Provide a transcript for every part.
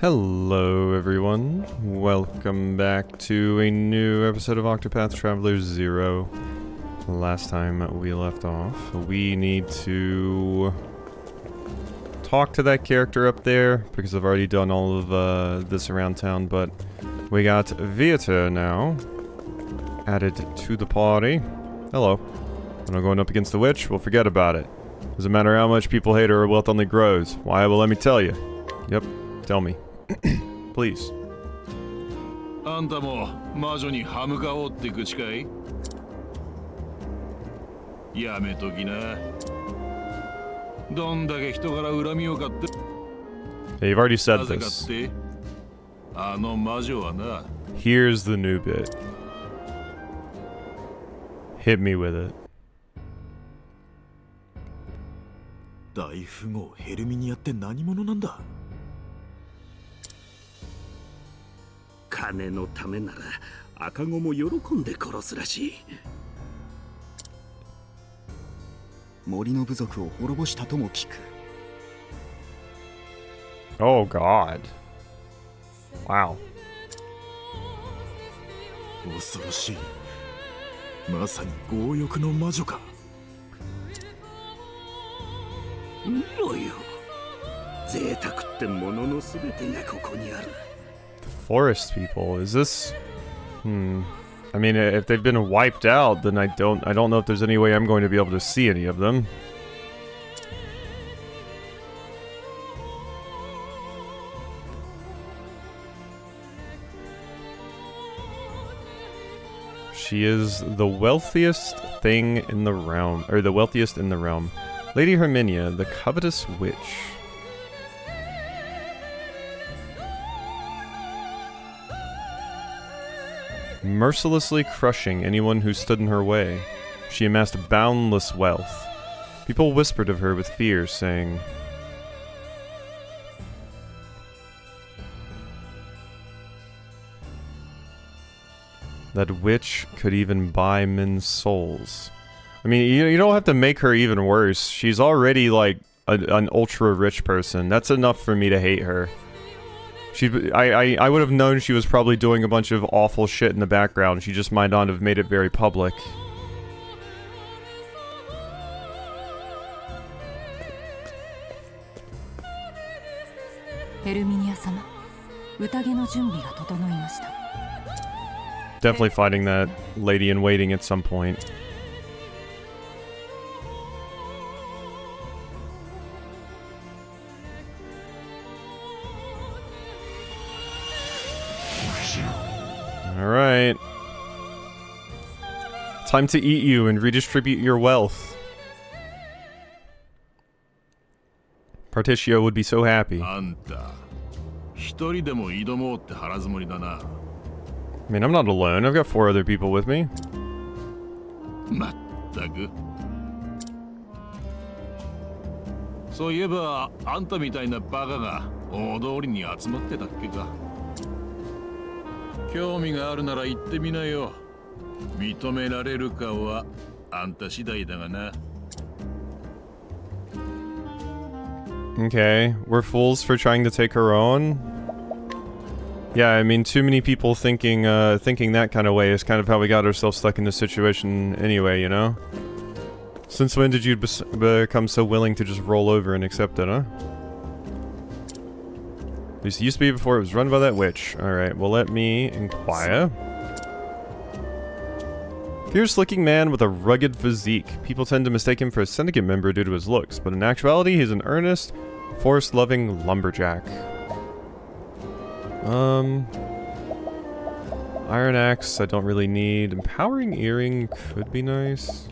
Hello everyone, welcome back to a new episode of Octopath Traveler 0. Last time we left off, we need to talk to that character up there, because I've already done all of this around town, but we got Vieta now added to the party. Hello. When I'm going up against the witch, we'll forget about it. Doesn't matter how much people hate her, her wealth only grows. Why? Well, let me tell you. Yep, tell me. Please. あんたも魔女に歯向かおうって口かい？やめときな。どんだけ人から恨みを買って。 Hey, you've already said this. あの魔女はな。 Here's the new bit. Hit me with it. 大富豪ヘルミニアって何者なんだ？金のためなら赤子も喜んで殺すらしい。森の部族を滅ぼしたとも聞く。 Oh god. Wow. 恐ろしい。まさに強欲の魔女か。見ろよ。贅沢ってもののすべてがここにある。 Forest people, is this... I mean, if they've been wiped out, then I don't know if there's any way I'm going to be able to see any of them. She is the wealthiest thing in the realm, or the wealthiest in the realm. Lady Herminia, the covetous witch. Mercilessly crushing anyone who stood in her way, she amassed boundless wealth. People whispered of her with fear, saying, that witch could even buy men's souls. I mean, you don't have to make her even worse. She's already like an ultra-rich person. That's enough for me to hate her. I would have known she was probably doing a bunch of awful shit in the background. She just might not have made it very public. Definitely fighting that lady in waiting at some point. Alright. Time to eat you and redistribute your wealth. Particio would be so happy. I mean, I'm not alone. I've got 4 other people with me. So いえばあんたみたいなバカが大通りに集まってたっけか。興味があるなら言ってみなよ。認められるかはあんた次第だがな。Okay, we're fools for trying to take her on. Yeah, I mean, too many people thinking that kind of way is kind of how we got ourselves stuck in this situation anyway, you know? Since when did you become so willing to just roll over and accept it, huh? At least it used to be before it was run by that witch. Alright, well let me inquire. Fierce-looking man with a rugged physique. People tend to mistake him for a syndicate member due to his looks, but in actuality he's an earnest, forest-loving lumberjack. Iron axe I don't really need. Empowering earring could be nice.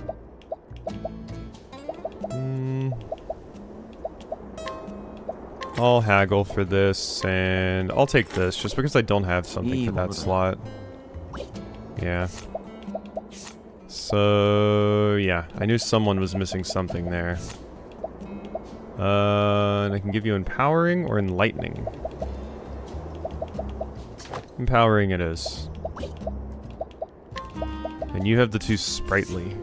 I'll haggle for this, and I'll take this, just because I don't have something for that slot. Yeah. So, yeah, I knew someone was missing something there. And I can give you empowering or enlightening. Empowering it is. And you have the 2 sprightly.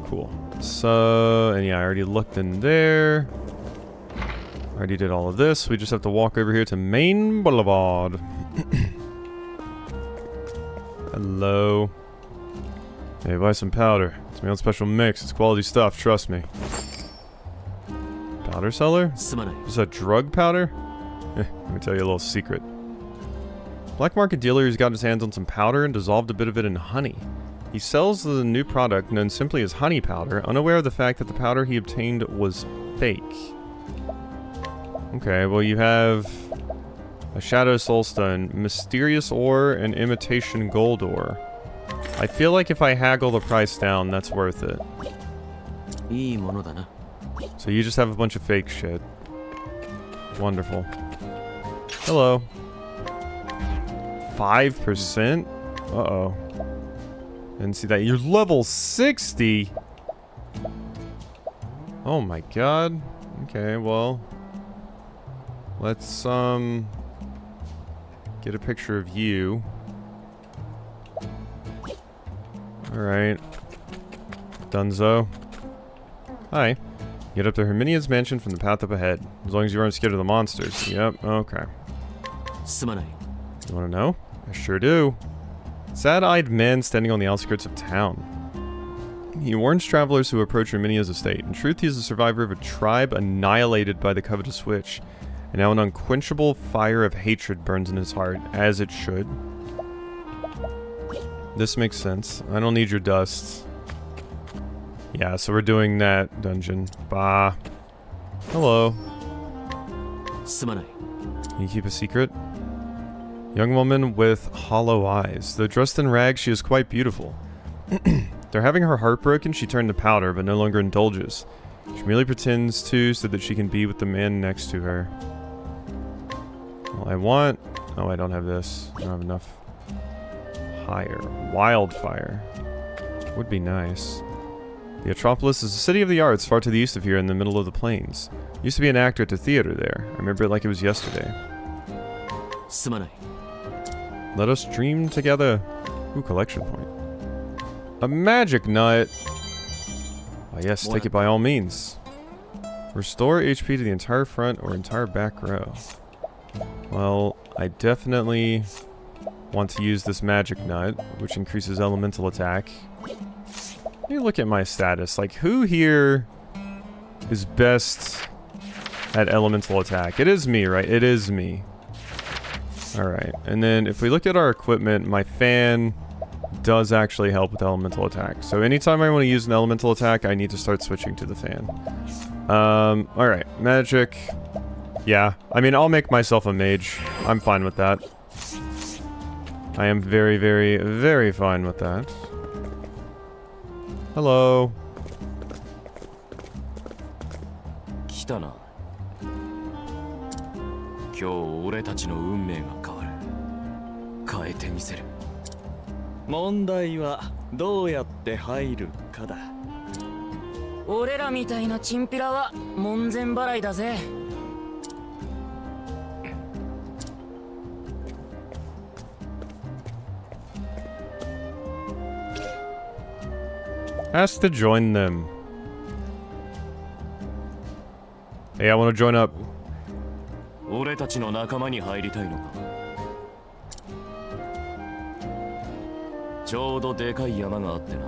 Cool. So, and yeah, I already looked in there. Already did all of this. We just have to walk over here to Main Boulevard. Hello. Hey, buy some powder. It's my own special mix. It's quality stuff, trust me. Powder seller? Is this a drug powder? Let me tell you a little secret. Black market dealer who's got his hands on some powder and dissolved a bit of it in honey. He sells the new product known simply as honey powder, unaware of the fact that the powder he obtained was fake. Okay, well you have a Shadow Soulstone, Mysterious Ore, and Imitation Gold Ore. I feel like if I haggle the price down, that's worth it. So you just have a bunch of fake shit. Wonderful. Hello. 5%? Uh-oh. Didn't see that. You're level 60? Oh my god. Okay, well. Let's, get a picture of you. Alright. Dunzo. Hi. Get up to Herminia's mansion from the path up ahead. As long as you aren't scared of the monsters. Yep, okay. You wanna know? I sure do. Sad-eyed man standing on the outskirts of town. He warns travelers who approach Herminia's estate. In truth, he is the survivor of a tribe annihilated by the covetous witch. And now an unquenchable fire of hatred burns in his heart, as it should. This makes sense. I don't need your dust. Yeah, so we're doing that dungeon. Bah. Hello. Can you keep a secret? Young woman with hollow eyes. Though dressed in rags, she is quite beautiful. They're having her heart broken, she turned to powder, but no longer indulges. She merely pretends to, so that she can be with the man next to her. Well, I want... Oh, I don't have this. I don't have enough. Higher. Wildfire. Would be nice. The Octopath is a city of the arts far to the east of here in the middle of the plains. Used to be an actor at the theater there. I remember it like it was yesterday. Let us dream together. Ooh, collection point. A magic nut! Oh yes, take it by all means. Restore HP to the entire front or entire back row. Well, I definitely want to use this magic nut, which increases elemental attack. Let me look at my status. Like, who here is best at elemental attack? It is me, right? It is me. Alright, and then if we look at our equipment, my fan does actually help with elemental attack. So anytime I want to use an elemental attack, I need to start switching to the fan. Alright, magic. Yeah, I mean, I'll make myself a mage. I'm fine with that. I am very, very, very fine with that. Hello. 来たな。今日俺たちの運命が変わる。変えてみせる。問題はどうやって入るかだ。俺らみたいなチンピラは門前払いだぜ。Ask to join them. Hey, I want to join up. 俺たちの仲間に入りたいのか。ちょうどでかい山があってな。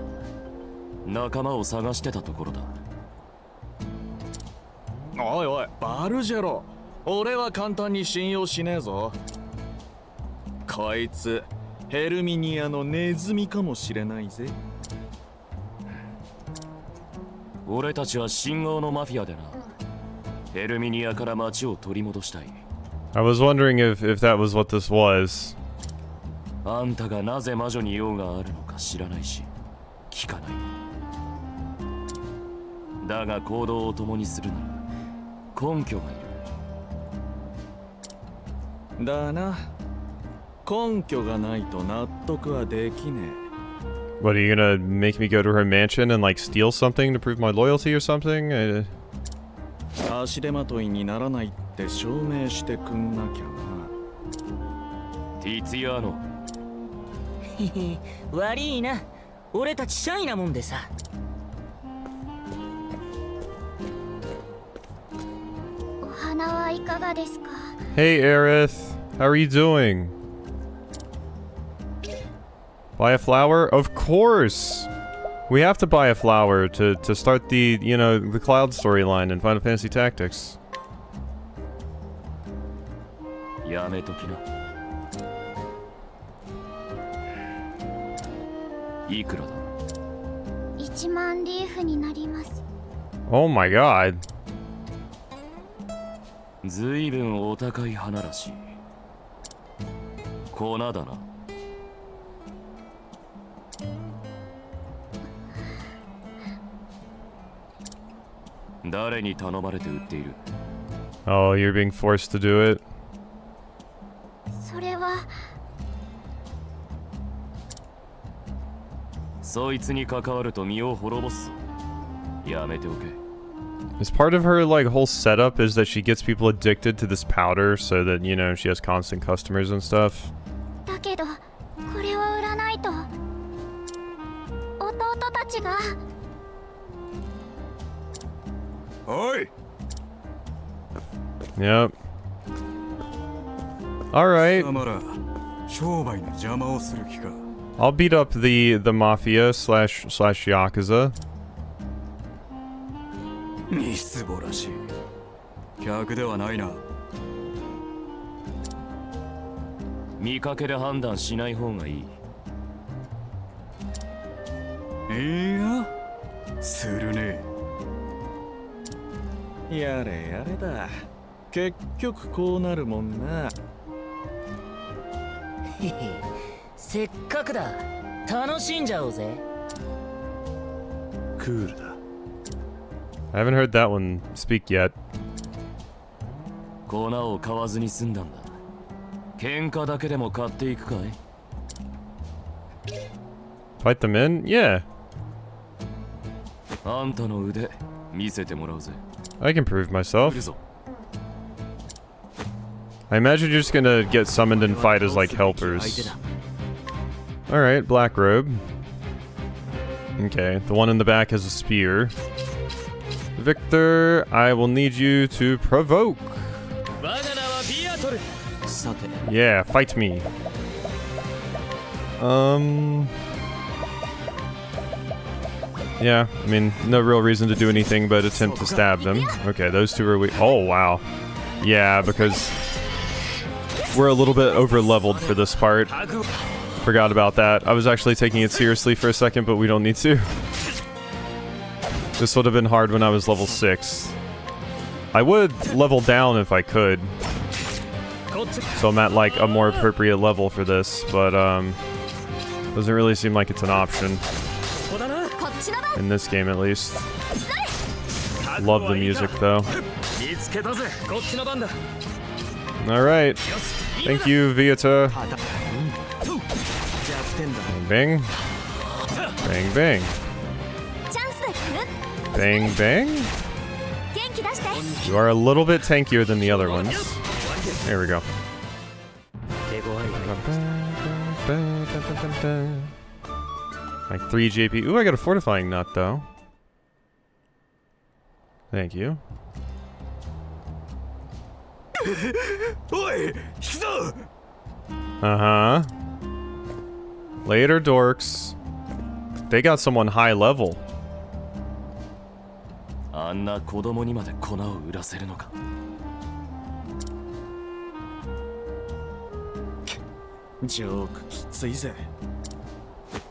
仲間を探してたところだ。おいおい、バルジェロ。俺は簡単に信用しねえぞ。こいつ、ヘルミニアのネズミかもしれないぜ。俺たちは信号のマフィアでな。ヘルミニアから町を取り戻したい。I was wondering if that was what this was. あんたがなぜ魔女に用があるのか知らないし、聞かない。だが行動を共にするなら根拠がいる。だな。根拠がないと納得はできねえ。What, are you gonna make me go to her mansion and like steal something to prove my loyalty or something? 足手まといにならないって証明してくんなきゃな。ティツィアーノ。へへ、悪いな。俺たちシャイなもんでさ。お花花はいかがですか？ Hey, Aerith. How are you doing? Buy a flower? Of course! We have to buy a flower to start the, you know, the Cloud storyline in Final Fantasy Tactics. やめときな。いくらだ1万リーフになります。 Oh my god. ずいぶんお高い花らしい。粉だな。誰に頼まれて売っている？ Oh, you're being forced to do it? それはそいつに関わると身を滅ぼす。やめておけ。 Is part of her, like, whole setup is that she gets people addicted to this powder so that, you know, she has constant customers and stuff? だけどこれを売らないと弟たちが。おい Yep. Alright. 貴様ら商売の邪魔をする気か。 I'll beat up the mafia slash yakuza. みすぼらしい。客ではないな。見かけで判断しない方がいい。いや、するね。やれやれだ。結局こうなるもんな。へへ、せっかくだ。楽しんじゃおうぜ。クールだ。 I haven't heard that one speak yet. 粉を買わずに済んだんだ。喧嘩だけでも買っていくかい？ Fight them in? Yeah. あんたの腕見せてもらうぜ。 I can prove 来 myself. るぞ。 I imagine you're just gonna get summoned and fight as like helpers. Alright, black robe. Okay, the one in the back has a spear. Victor, I will need you to provoke. 我が名はビアトル。さて Yeah, fight me. Yeah, I mean, no real reason to do anything but attempt to stab them. Okay, those two are weak. Oh, wow. Yeah, because we're a little bit over-leveled for this part. Forgot about that. I was actually taking it seriously for a second, but we don't need to. This would have been hard when I was level 6. I would level down if I could. So I'm at like a more appropriate level for this, but doesn't really seem like it's an option. In this game at least. Love the music though. Alright. Thank you, Vieta. Bang bang. Bang bang. チャンスだよ。 Bang bang. 元気出して。 You are a little bit tankier than the other ones. There we go. Like 3 JP. Ooh, I got a fortifying nut though. Thank you. おい、引くぞ。 Uh-huh. Later, dorks. They got someone high level. あんな子供にまで粉を売らせるのか。ジョークきついぜ。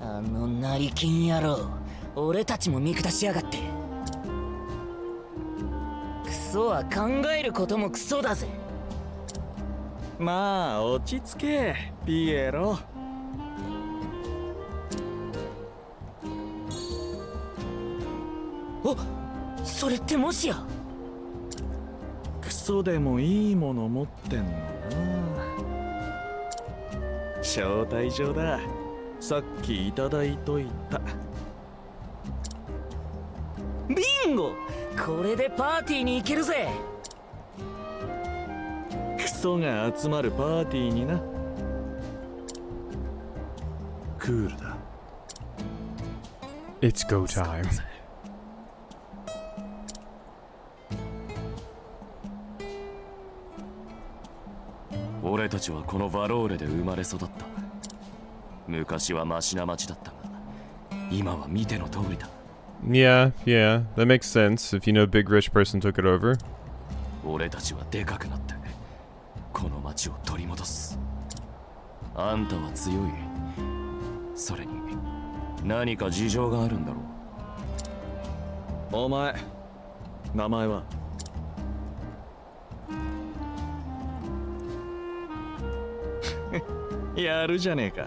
あの成金野郎、俺たちも見下しやがって。クソは考えることもクソだぜ。まあ落ち着けピエロ。お、それってもしや。クソでもいいもの持ってんのな。招待状だ。さっきいただいといた。ビンゴ、これでパーティーに行けるぜ。クソが集まるパーティーにな。クールだ。 It's go time. 俺たちはこのバローレで生まれ育った。昔はマシな町だったが、今は見ての通りだ。Yeah, yeah, that makes sense if you know a big rich person took it over. 俺たちはでかくなってこの町を取り戻す。あんたは強い。それに何か事情があるんだろう。お前名前は？やるじゃねえか。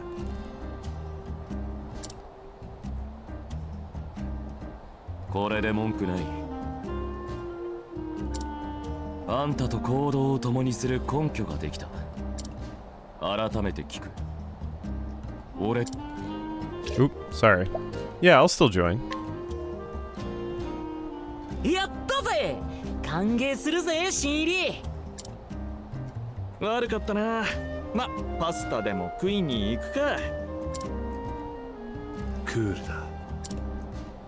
これで文句ない。あんたと行動を共にする根拠ができた。改めて聞く。俺 Oop, sorry. Yeah, I'll still join. やったぜ。歓迎するぜ新入り。悪かったな。ま、パスタでも食いに行くか。クールだ。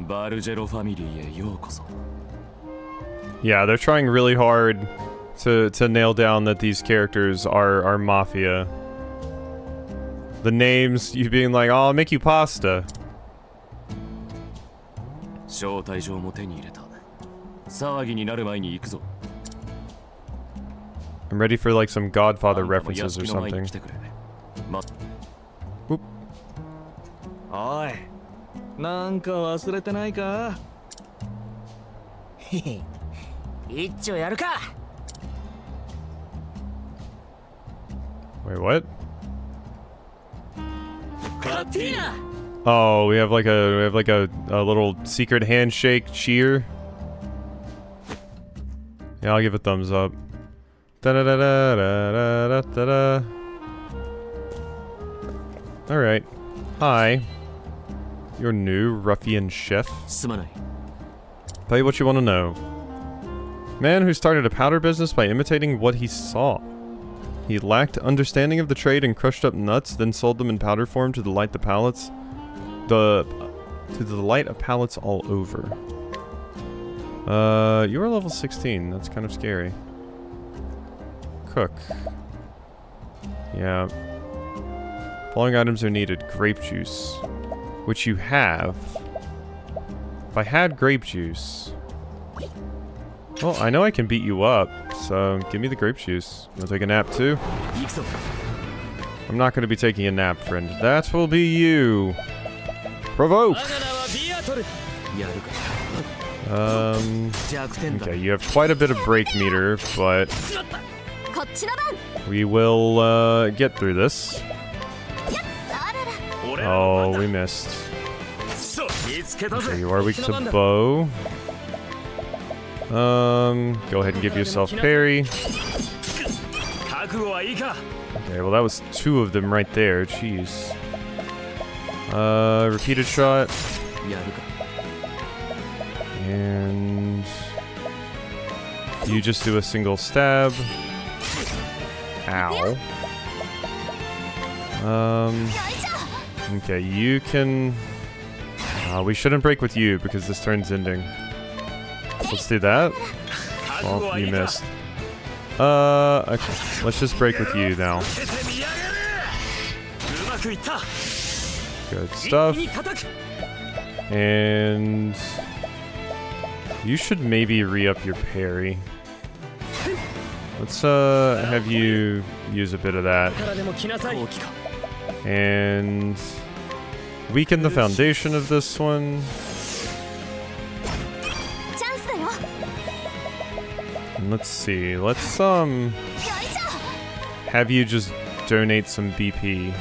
バルジェロファミリーへようこそ。Yeah, they're trying really hard to nail down that these characters are mafia. The names, you being like, oh, I'll make you pasta. 招待状も手に入れた。騒ぎになる前に行くぞ。I'm ready for like some Godfather references or something. Oop. おい、なんか忘れてないか？へへ、一丁やるか。Wait, what? 勝手にな。 Oh, we have like a little secret handshake cheer. Yeah, I'll give a thumbs up. Da da da da da da da da. All right. Hi. Your new ruffian chef. すまない。 Tell you what you want to know. Man who started a powder business by imitating what he saw. He lacked understanding of the trade and crushed up nuts, then sold them in powder form to delight the palates. To the delight of palates all over. You are level 16. That's kind of scary. Cook. Yeah. Following items are needed. Grape juice. Which you have. If I had grape juice... Well, I know I can beat you up, so give me the grape juice. Wanna take a nap too? I'm not gonna be taking a nap, friend. That will be you. Provoke! Okay, you have quite a bit of break meter, but we will get through this. Oh, we missed. Okay, you are weak to bow. Go ahead and give yourself parry. Okay, well that was two of them right there. Jeez. Repeated shot. And you just do a single stab. Ow. Okay, you can... we shouldn't break with you because this turn's ending. Let's do that. Well, you missed. Okay. Let's just break with you now. Good stuff. And... you should maybe re-up your parry. Let's have you use a bit of that. And... weaken the foundation of this one. And let's see, let's have you just donate some BP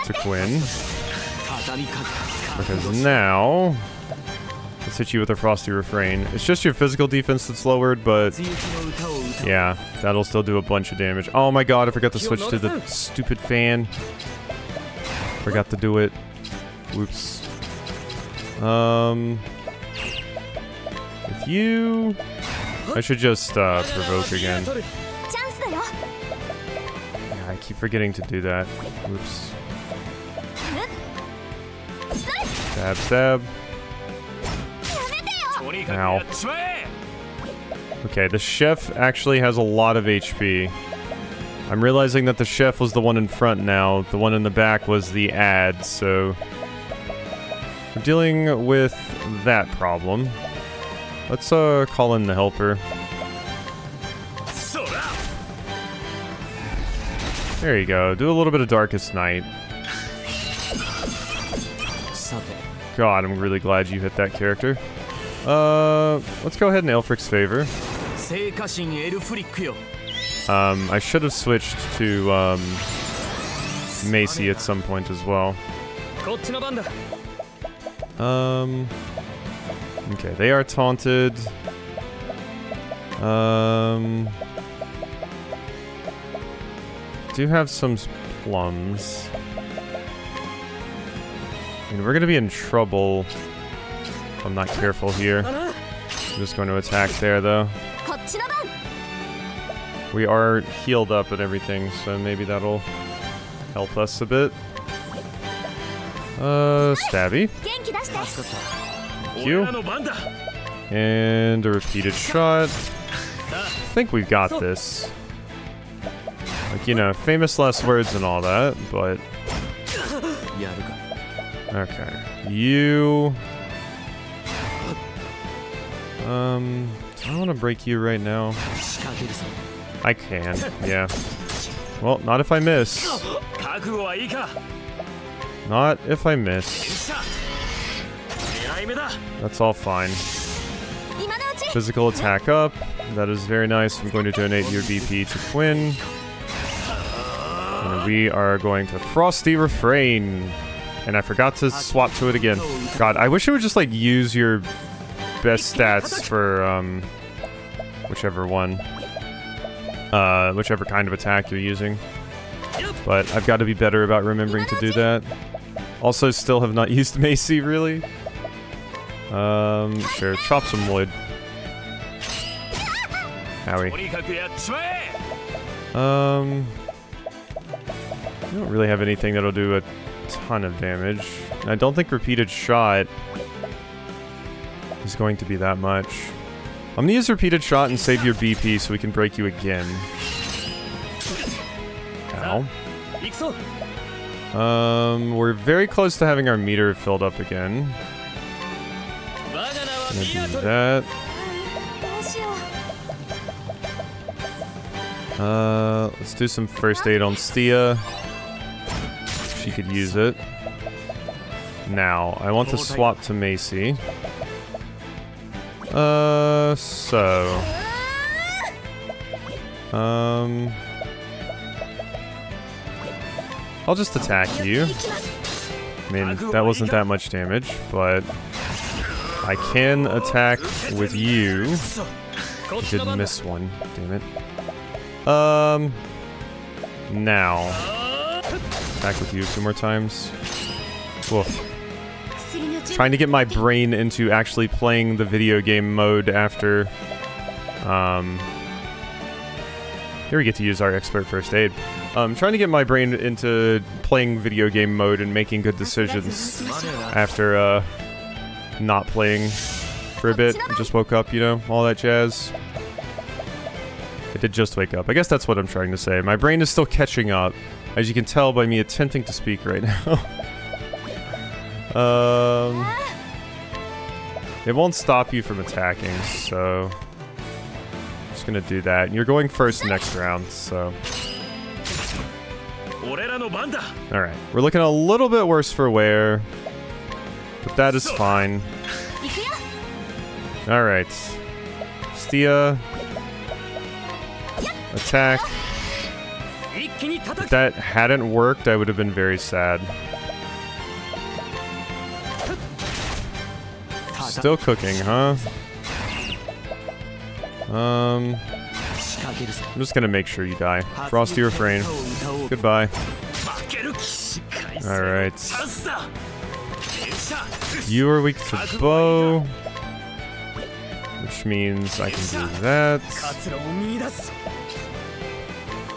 to Quinn. Because now, let's hit you with a Frosty Refrain. It's just your physical defense that's lowered, but yeah, that'll still do a bunch of damage. Oh my god, I forgot to switch to the stupid fan. Forgot to do it. Whoops. With you... I should just provoke again. Yeah, I keep forgetting to do that. Oops. Stab, stab. Ow. Okay, the chef actually has a lot of HP. I'm realizing that the chef was the one in front now. The one in the back was the ad, so we're dealing with that problem. Let's call in the helper. There you go. Do a little bit of Darkest Night. God, I'm really glad you hit that character. Let's go ahead and Aelfric's Favor. I should have switched to Macy at some point as well. Okay, they are taunted. Do have some plums. I mean, we're gonna be in trouble if I'm not careful here. I'm just going to attack there, though. We are healed up and everything, so maybe that'll help us a bit. Stabby. Thank you. And a repeated shot. I think we've got this. Like, you know, famous last words and all that, but... Okay. You... do I want to break you right now? I can, yeah. Well, not if I miss. Not if I miss. That's all fine. Physical attack up. That is very nice. I'm going to donate your BP to Quinn. And we are going to Frosty Refrain. And I forgot to swap to it again. God, I wish it would just, like, use your best stats for, whichever one. Whichever kind of attack you're using. But I've got to be better about remembering to do that. Also, still have not used Macy, really. Sure, chop some wood. Howie. I don't really have anything that'll do a ton of damage. I don't think repeated shot is going to be that much. I'm gonna use repeated shot and save your BP so we can break you again. Ow. We're very close to having our meter filled up again. Gonna do that. Let's do some first aid on Stia. She could use it. Now, I want to swap to Macy. I'll just attack you. I mean, that wasn't that much damage, but I can attack with you. I did miss one, damn it. Now, attack with you 2 more times. Woof. Trying to get my brain into actually playing the video game mode after, here we get to use our expert first aid. Trying to get my brain into playing video game mode and making good decisions after, not playing for a bit. I just woke up, you know, all that jazz. I did just wake up. I guess that's what I'm trying to say. My brain is still catching up, as you can tell by me attempting to speak right now. It won't stop you from attacking, so I'm just gonna do that. You're going first next round, so. Alright, we're looking a little bit worse for wear, but that is fine. Alright. Stia. Attack. If that hadn't worked, I would have been very sad. Still cooking, huh? I'm just gonna make sure you die. Frosty Refrain. Goodbye. Alright. You are weak to bow, which means I can do that.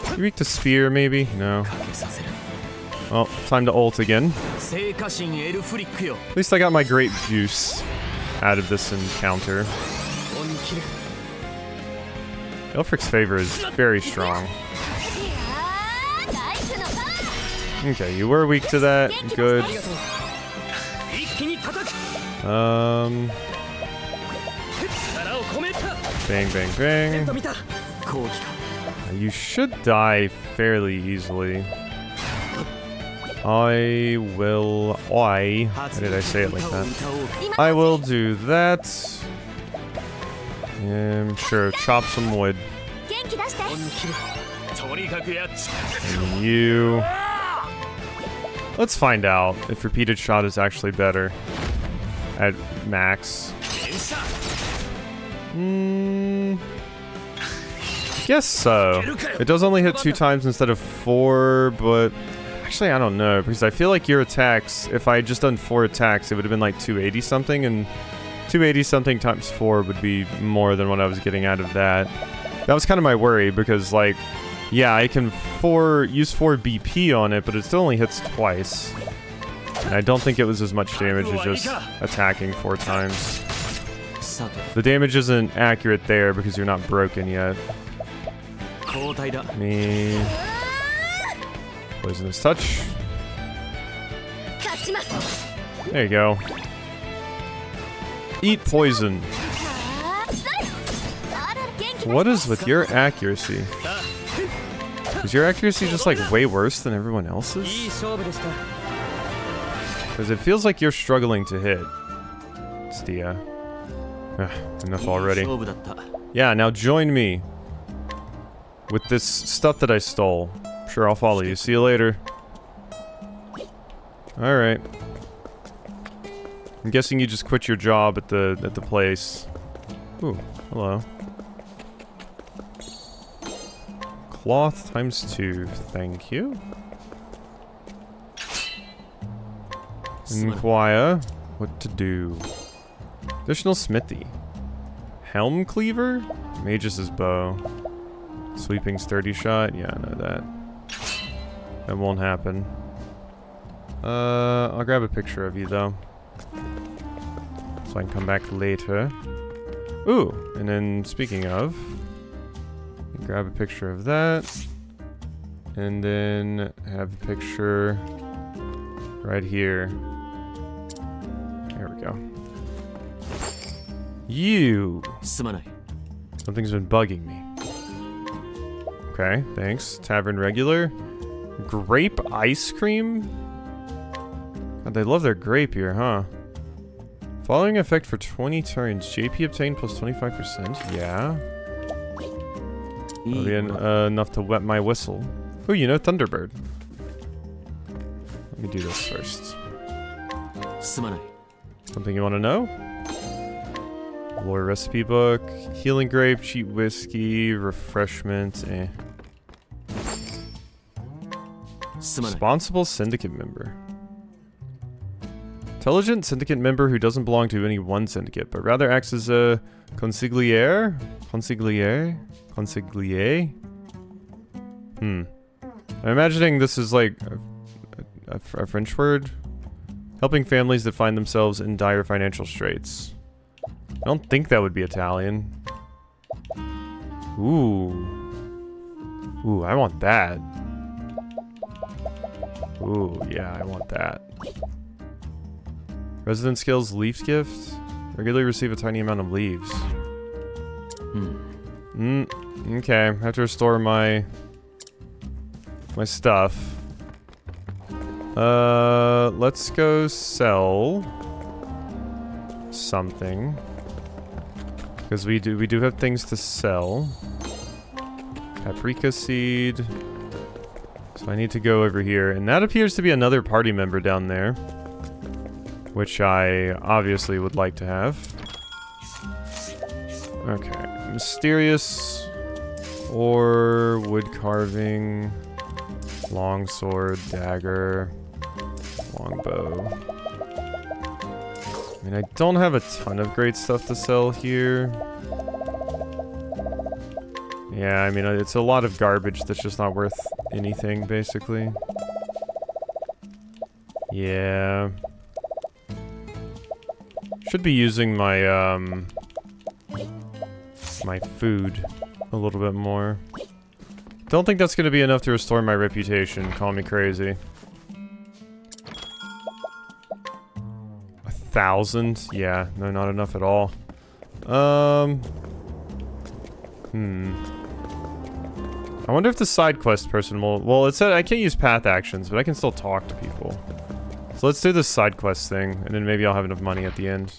You're weak to spear, maybe? No. Well, time to ult again. At least I got my grape juice out of this encounter. Aelfric's Favor is very strong. Okay, you were weak to that. Good. Bang, bang, bang. You should die fairly easily. Why did I say it like that? I will do that. Sure, chop some wood. And you... Let's find out if repeated shot is actually better at max. Guess so. It does only hit 2 times instead of 4, but actually I don't know, because I feel like your attacks, if I had just done 4 attacks, it would have been like 280 something, and 280 something times 4 would be more than what I was getting out of that. That was kind of my worry, because like, yeah, I can use 4 BP on it, but it still only hits twice. And I don't think it was as much damage as just attacking 4 times. The damage isn't accurate there because you're not broken yet. Me. Poisonous touch. There you go. Eat poison. What is with your accuracy? Is your accuracy just like way worse than everyone else's? Because it feels like you're struggling to hit. Stia. Enough already. Yeah, now join me with this stuff that I stole. Sure, I'll follow you. See you later. Alright. I'm guessing you just quit your job at the place. Ooh, hello. Cloth times 2. Thank you. Inquire what to do. Additional smithy. Helm cleaver? Magus' bow. Sweeping sturdy shot? Yeah, I know that. That won't happen. I'll grab a picture of you though. So I can come back later. Ooh, and then speaking of, grab a picture of that. And then have a picture right here. There we go. You! Something's been bugging me. Okay, thanks. Tavern regular. Grape ice cream? God, they love their grape here, huh? Following effect for 20 turns. JP obtained plus 25%. Yeah. That'll be enough to wet my whistle. Ooh, you know Thunderbird. Let me do this first. Something you want to know? Lore recipe book. Healing grape, cheap whiskey, refreshment, Responsible syndicate member. Intelligent syndicate member who doesn't belong to any one syndicate, but rather acts as a consigliere? Consigliere? I'm imagining this is like a French word. Helping families that find themselves in dire financial straits. I don't think that would be Italian. Ooh. Ooh, I want that. Ooh, yeah, I want that. Resident skills, leaf gift. Regularly receive a tiny amount of leaves. Okay, I have to restore my stuff. Let's go sell something. Because we do have things to sell. Paprika seed. So I need to go over here. And that appears to be another party member down there. Which I obviously would like to have. Okay. Mysterious. Or wood carving. Longsword, dagger. Longbow. I mean, I don't have a ton of great stuff to sell here. Yeah, I mean, it's a lot of garbage that's just not worth anything, basically. Yeah. Should be using my, my food a little bit more. Don't think that's going to be enough to restore my reputation. Call me crazy. 1,000? Yeah, no, not enough at all. I wonder if the side quest person will... Well, it said I can't use path actions, but I can still talk to people. So let's do this side quest thing, and then maybe I'll have enough money at the end.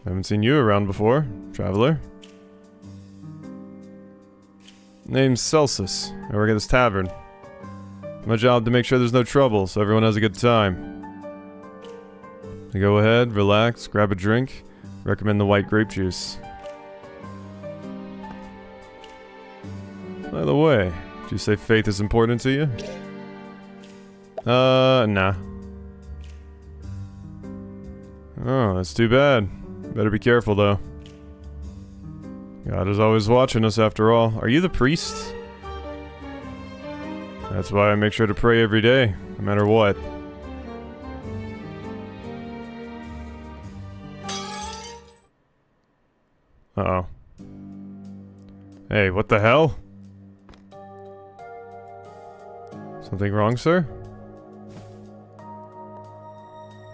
Haven't seen you around before, traveler. Name's Celsus. I work at this tavern. My job to make sure there's no trouble, so everyone has a good time. So go ahead, relax, grab a drink. Recommend the white grape juice. By the way, did you say faith is important to you? Nah. Oh, that's too bad. Better be careful, though. God is always watching us, after all. Are you the priest? That's why I make sure to pray every day, no matter what. Uh-oh. Hey, what the hell? Something wrong, sir?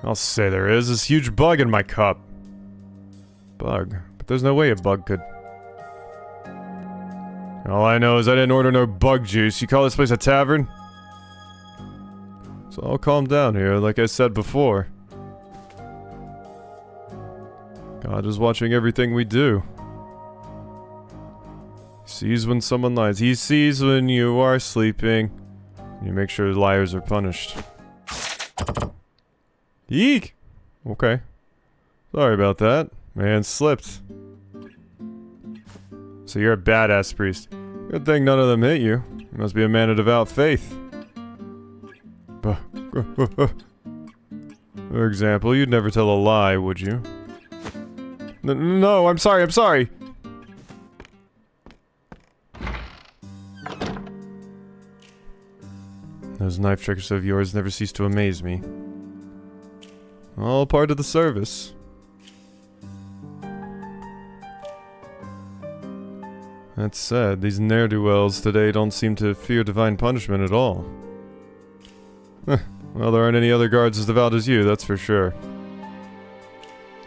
I'll say there is. This huge bug in my cup. Bug? But there's no way a bug could... All I know is I didn't order no bug juice. You call this place a tavern? So I'll calm down here, like I said before. God is watching everything we do. He sees when someone lies. He sees when you are sleeping. You make sure liars are punished. Eek! Okay. Sorry about that. Man slipped. So you're a badass priest. Good thing none of them hit you. You must be a man of devout faith. For example, you'd never tell a lie, would you? No, I'm sorry, I'm sorry! Those knife tricks of yours never cease to amaze me. All part of the service. That said, these ne'er-do-wells today don't seem to fear divine punishment at all. Well, there aren't any other guards as devout as you, that's for sure.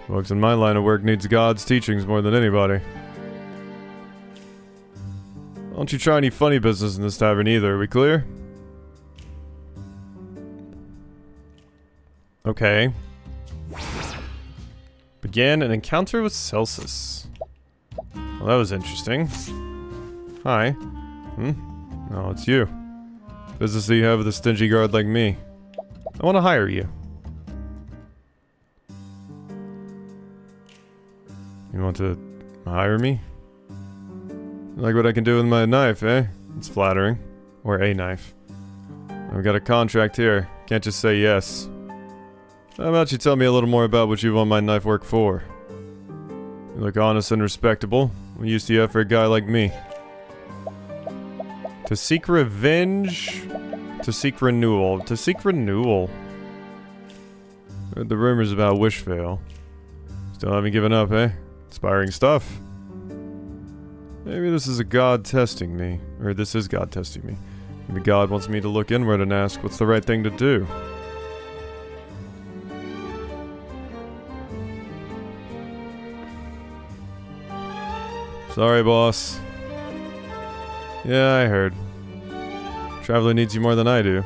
Folks in my line of work needs God's teachings more than anybody. Don't you try any funny business in this tavern either, are we clear? Okay. Began an encounter with Celsus. Well, that was interesting. Hi. Oh, it's you. Business that you have with a stingy guard like me. I want to hire you. You want to hire me? You like what I can do with my knife, eh? It's flattering. Or a knife. I've got a contract here. Can't just say yes. How about you tell me a little more about what you want my knife work for? You look honest and respectable. What use do you have for a guy like me? To seek revenge? To seek renewal. To seek renewal. Heard the rumors about Wishvale. Still haven't given up, eh? Inspiring stuff. Maybe this is a God testing me. Or this is God testing me. Maybe God wants me to look inward and ask what's the right thing to do. Sorry, boss. Yeah, I heard. Traveler needs you more than I do.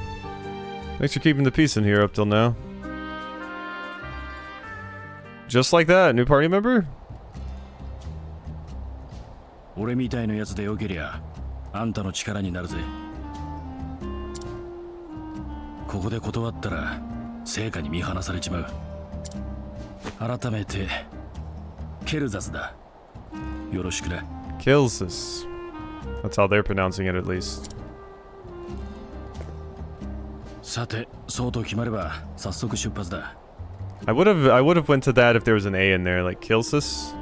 Thanks for keeping the peace in here up till now. Just like that, new party member? 俺みたいなやつでよけりゃあんたの力になるぜ。ここで断ったら成果に見放されちまう。改めてケルザスだ。よろしくな。Celsus. That's how they're pronouncing it, at least. さて、そうと決まれば早速出発だ。I would have went to that if there was an A in there, like Celsus.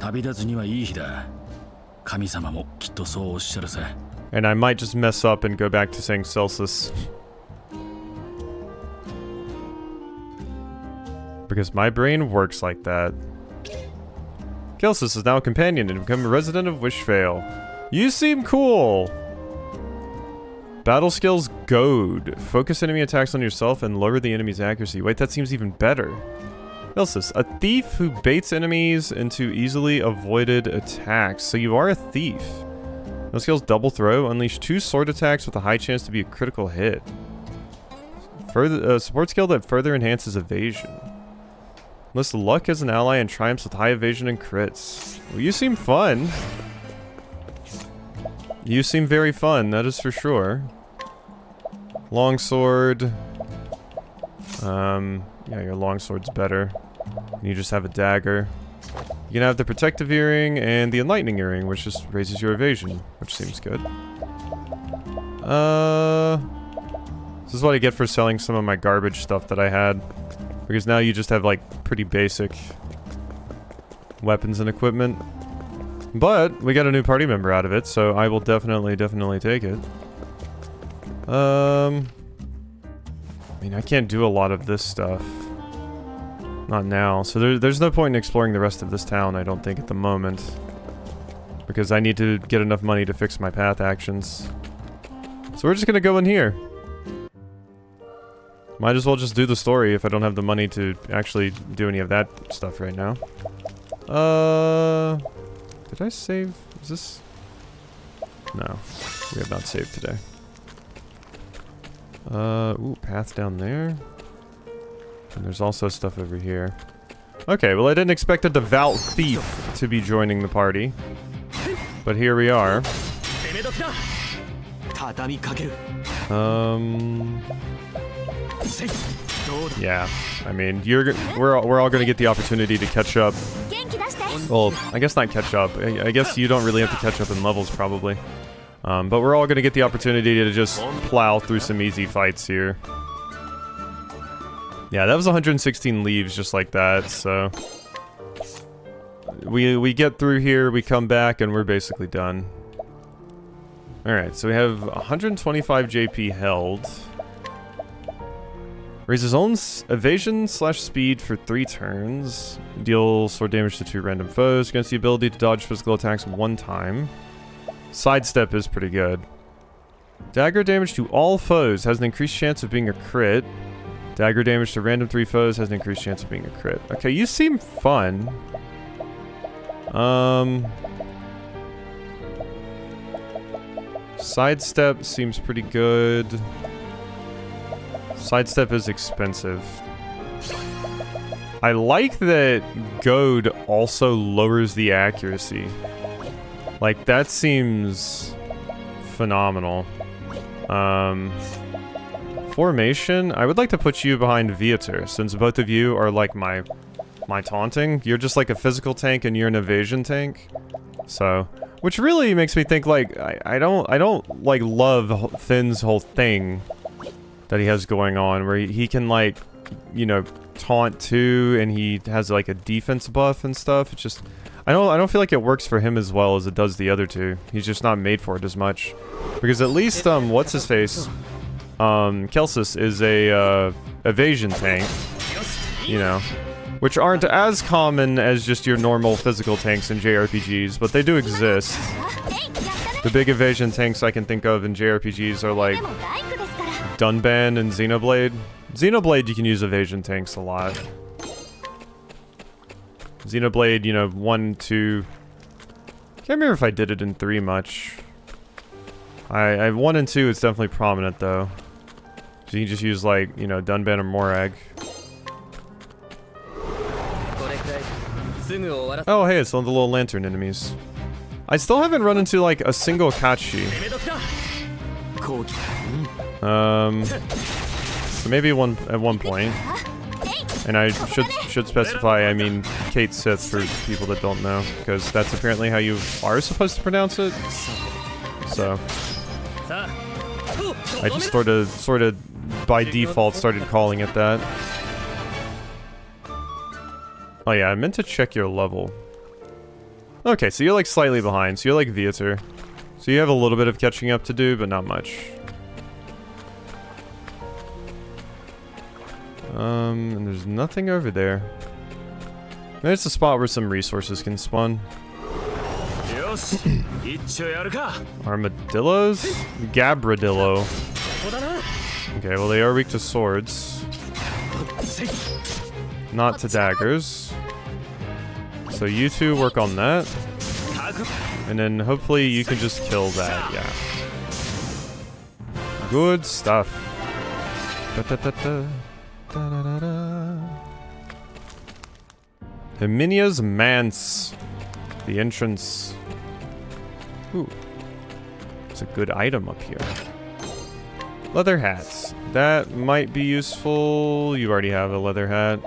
旅立つにはいい日だ。神様もきっとそうおっしゃるさ。And I might just mess up and go back to saying Celsus. Because my brain works like that. Celsus is now a companion and become a resident of Wishvale. You seem cool. Battle skills goad. Focus enemy attacks on yourself and lower the enemy's accuracy. Wait, that seems even better. Celsus, a thief who baits enemies into easily avoided attacks. So you are a thief. No skills double throw. Unleash 2 sword attacks with a high chance to be a critical hit. Further support skill that further enhances evasion. Enlist luck as an ally and triumphs with high evasion and crits. Well, you seem fun. You seem very fun, that is for sure. Longsword. Yeah, your longsword's better. You just have a dagger. You can have the protective earring and the enlightening earring, which just raises your evasion, which seems good. This is what I get for selling some of my garbage stuff that I had. Because now you just have, like, pretty basic weapons and equipment. But we got a new party member out of it, so I will definitely take it. I mean, I can't do a lot of this stuff. Not now. So there's no point in exploring the rest of this town, I don't think, at the moment. Because I need to get enough money to fix my path actions. So we're just gonna go in here. Might as well just do the story if I don't have the money to actually do any of that stuff right now. Did I save? Is this? No. We have not saved today. Ooh, path down there. And there's also stuff over here. Okay, well I didn't expect a devout thief to be joining the party. But here we are. Yeah, I mean, we're all gonna get the opportunity to catch up. Well, I guess not catch up. I guess you don't really have to catch up in levels, probably. But we're all gonna get the opportunity to just plow through some easy fights here. Yeah, that was 116 leaves just like that, so... We get through here, we come back, and we're basically done. Alright, so we have 125 JP held. Raises own evasion / speed for 3 turns. Deal sword damage to 2 random foes. Against the ability to dodge physical attacks 1 time. Sidestep is pretty good. Dagger damage to all foes has an increased chance of being a crit. Dagger damage to random 3 foes has an increased chance of being a crit. Okay, you seem fun. Sidestep seems pretty good. Sidestep is expensive. I like that Goad also lowers the accuracy. Like, that seems phenomenal. Formation, I would like to put you behind Viator, since both of you are like my taunting. You're just like a physical tank and you're an evasion tank. So, which really makes me think like, I don't like love Finn's whole thing that he has going on, where he can like, you know, taunt too, and he has like a defense buff and stuff. It's just, I don't feel like it works for him as well as it does the other two. He's just not made for it as much. Because at least, what's his face? Celsus is a evasion tank, you know, which aren't as common as just your normal physical tanks in JRPGs, but they do exist. The big evasion tanks I can think of in JRPGs are like Dunban and Xenoblade. Xenoblade, you can use evasion tanks a lot. Xenoblade, you know, 1, 2... Can't remember if I did it in 3 much. I 1 and 2 is definitely prominent, though. So you can just use, like, you know, Dunban or Morag. Oh, hey, it's one of the little lantern enemies. I still haven't run into, like, a single Kachi. So maybe at one point. And I should specify, I mean, Kate Sith for people that don't know, because that's apparently how you are supposed to pronounce it. So I just sort of by default started calling it that. Oh yeah, I meant to check your level. Okay, so you're like slightly behind, so you're like Viator. So you have a little bit of catching up to do, but not much. And there's nothing over there. There's a spot where some resources can spawn. Armadillos? Gabradillo. Okay, well they are weak to swords. Not to daggers. So you two work on that. And then hopefully you can just kill that, yeah. Good stuff. Herminia's Manse. The entrance. Ooh. It's a good item up here. Leather hats. That might be useful. You already have a leather hat.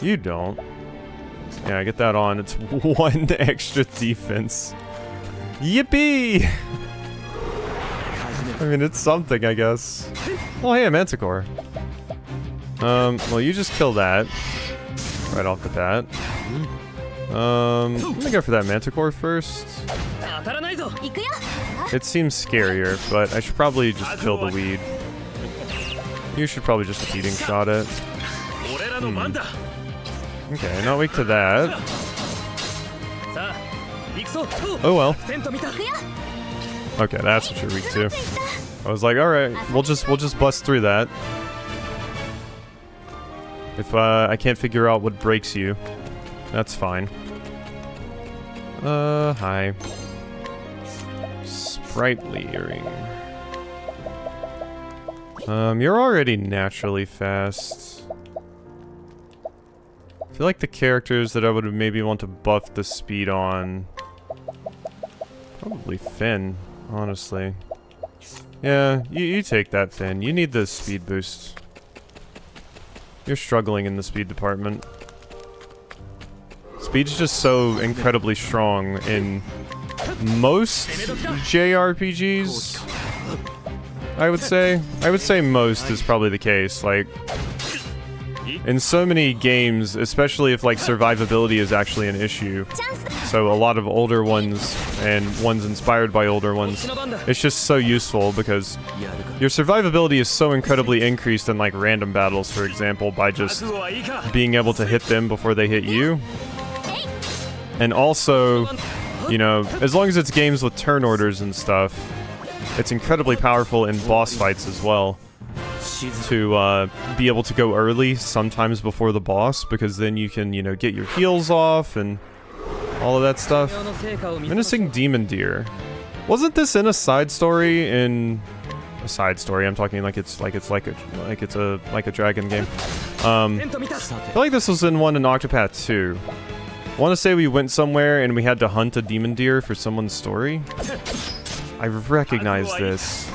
You don't. Yeah, get that on. It's 1 extra defense. Yippee! I mean, it's something, I guess. Oh, hey, a manticore. Well, you just kill that. Right off the bat. Let me go for that manticore first. It seems scarier, but I should probably just kill the weed. You should probably just feeding shot it. Okay, not weak to that. Oh well. Okay, that's what you're weak to. I was like, alright, we'll just bust through that. If I can't figure out what breaks you, that's fine. Hi. Sprightly earring. You're already naturally fast. I feel like the characters that I would maybe want to buff the speed on... Probably Finn, honestly. Yeah, you take that, Finn. You need the speed boost. You're struggling in the speed department. Speed's just so incredibly strong in most JRPGs, I would say. I would say most is probably the case. Like, in so many games, especially if like survivability is actually an issue, so a lot of older ones and ones inspired by older ones, it's just so useful because your survivability is so incredibly increased in like random battles, for example, by just being able to hit them before they hit you. And also, you know, as long as it's games with turn orders and stuff, it's incredibly powerful in boss fights as well. To be able to go early, sometimes before the boss, because then you can, you know, get your heals off and all of that stuff. Menacing Demon Deer. Wasn't this in a side story in... A side story, I'm talking like it's a dragon game. I feel like this was in one in Octopath 2. I want to say we went somewhere and we had to hunt a demon deer for someone's story. I recognize this.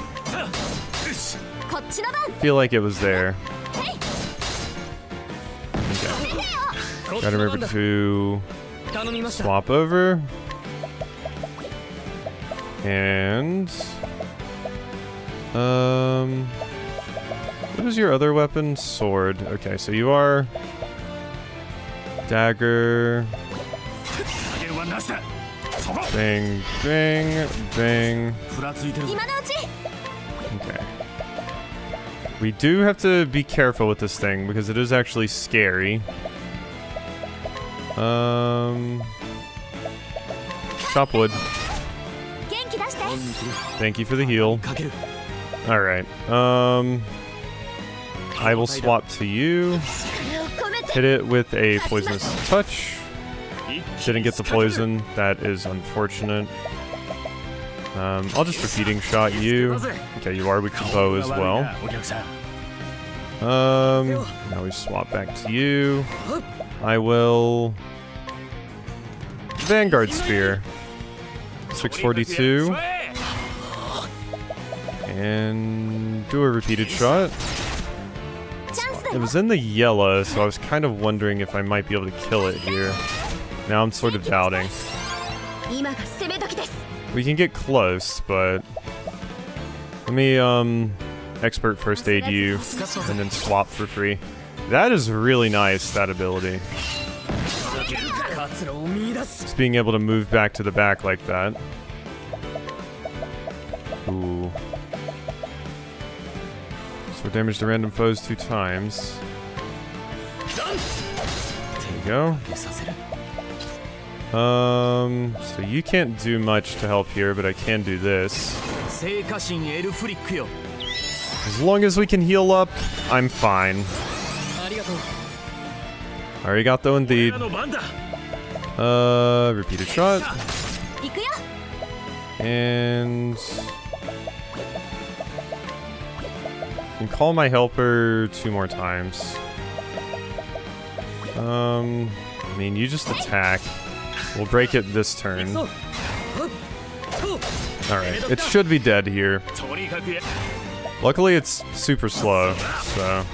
I feel like it was there. Okay. Gotta remember to swap over. And... what is your other weapon? Sword. Okay, so you are... Dagger... Bang, bang, bang. Okay. We do have to be careful with this thing because it is actually scary. Chop wood. Thank you for the heal. Alright. I will swap to you. Hit it with a poisonous touch. Didn't get the poison. That is unfortunate. I'll just repeating shot you. Okay, you are weak to bow as well. Now we swap back to you. I will... Vanguard Spear. 642. And do a repeated shot. It was in the yellow, so I was kind of wondering if I might be able to kill it here. Now I'm sort of doubting. We can get close, but... Let me, expert first aid you, and then swap for free. That is really nice, that ability. Just being able to move back to the back like that. Ooh. So damage to random foes 2 times. There you go. So you can't do much to help here, but I can do this. As long as we can heal up, I'm fine. Arigato indeed. Repeated shot. And can call my helper 2 more times. I mean, you just attack. We'll break it this turn. Alright, it should be dead here. Luckily, it's super slow, so...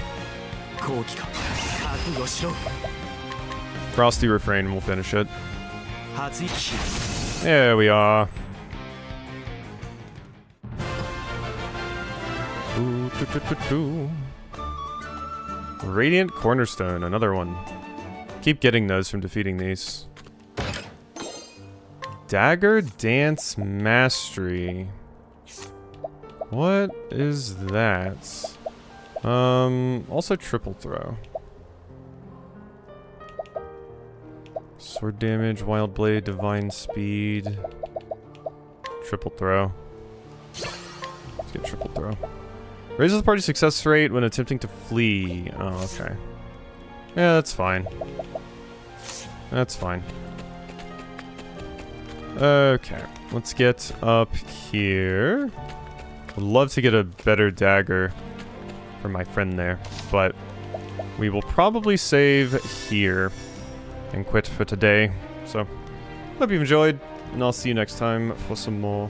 Frosty refrain and we'll finish it. There we are. Radiant Cornerstone, another one. Keep getting those from defeating these. Dagger Dance Mastery. What is that? Also triple throw. Sword damage, Wild Blade, Divine Speed. Triple throw. Let's get triple throw. Raises the party success rate when attempting to flee. Oh, okay. Yeah, that's fine. That's fine. Okay, let's get up here. Would love to get a better dagger for my friend there, but we will probably save here and quit for today. So, hope you've enjoyed, and I'll see you next time for some more.